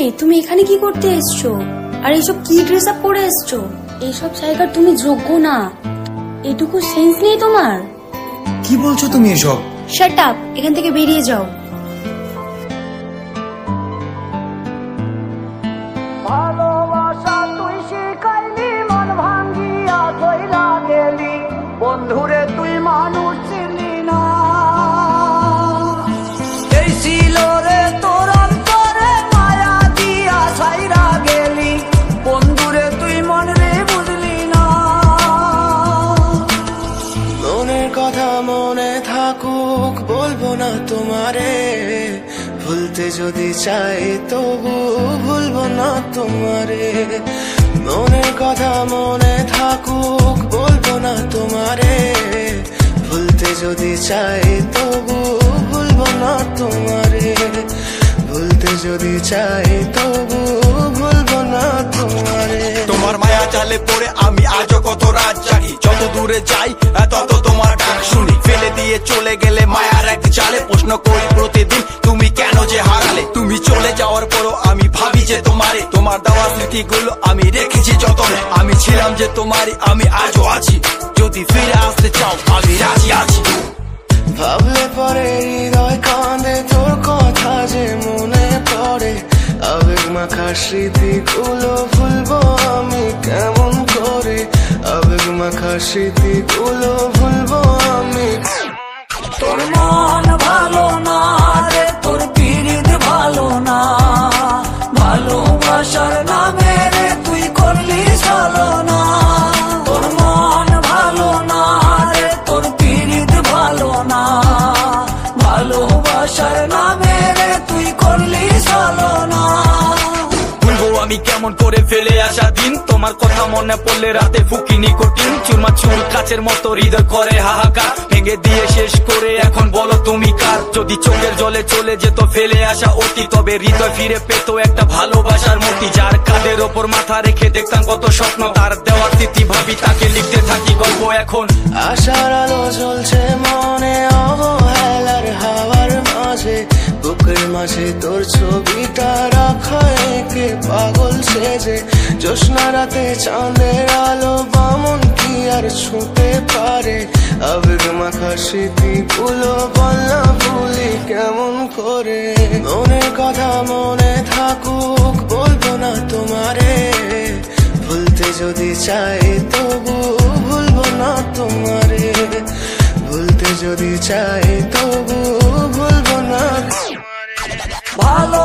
আরে তুমি এখানে কি করতে এসছো? আর এইসব কি ড্রেস আপ পরে এসছো? এইসব জায়গার তুমি যোগ্য না। এটুকু সেন্স নেই তোমার? কি বলছো তুমি এসব? শাট আপ, এখান থেকে বেরিয়ে যাও। ভালোবাসা তুই শিখাইলি, মন ভাঙ্গিয়া কইরা গেলি, বন্ধুরে তুই মানুষ চিনি না। এই ছিল রে তোর অন্তরে মায়া দিয়া ছাইরা গেলি, বন্ধুরে তুই মন রে বুঝলি না। মনের কথা মনে থাকুক বলবো না তোমারে, ভুলতে যদি চাই তবু ভুলবো না তোমারে। মনের কথা মনে থাকুক বলবো না তোমারে, ভুলতে যদি চাই তবু ভুলবো না তোমারে। ভুলতে যদি চাই তবু ভুলবো না তোমারে। তোমার মায়া জালে পড়ে আমি আজও কত রাত জাগি, যত দূরে যাই তত তোমার ডাক শুনি। ফেলে দিয়ে চলে গেলে মায়ার এক জালে, প্রশ্ন করি প্রতিদিন তুমি কেন যে হারালে। তুমি চলে যাওয়ার পরও আমি ভাবি যে তোমারে, তোমার দেওয়া স্মৃতিগুলো আমি রেখেছি যতনে। আমি ছিলাম যে তোমারই, আমি আজও আছি, যদি ফিরে আসতে চাও আমি রাজি আছি। ভাবলে পরে হৃদয় কাঁদে, তোর কথা যে মনে পড়ে। আবেগ মাখা স্মৃতিগুলো ভুলবো আমি কেমন করে, আবেগ মাখা স্মৃতিগুলো ভুলবো আমি। তোর মন ভালো না রে, তোর পীড়িত ভালো না, ভালোবাসার নামে রে তুই করলি ছলনা। তোর মন ভালো না রে, তোর পীড়িত ভালো না, ভালোবাসার নামে রে তুই করলি ছলনা। ভুলবো আমি কেমন করে ফেলে আসা দিন, তোমার কথা মনে পড়লে রাতে ফুকি নিকোটিন। চুরমা চুল কাচের মতো হৃদয় করে হাহাকার, ভেঙে দিয়ে শেষ করে এখন বলো তুমি কার। যদি চোখের জলে চলে যেত ফেলে আসা অতি, তবে হৃদয় ফিরে পেত একটা ভালোবাসার মতি। যার কাঁধের ওপর মাথা রেখে দেখতাম কত স্বপ্ন, তার দেওয়া স্মৃতি ভাবি তাকে লিখতে থাকি গল্প এখন। আশার আলো জ্বলছে মনে অবহেলার হাওয়ার মাঝে, বুকের মাঝে তোর ছবিটা রাখা একে পাগল সেজে। জ্যোৎস্না রাতে চাঁদের আলো বামন কি আর ছুঁতে পারে, আবেগ মাখা স্মৃতিগুলো বল না ভুলি কেমন করে। মনের কথা মনে থাকুক বলবো না তোমারে, ভুলতে যদি চাই তবু ভুলবো না তোমারে। ভুলতে যদি চাই তবু ভুলবো না। ভালো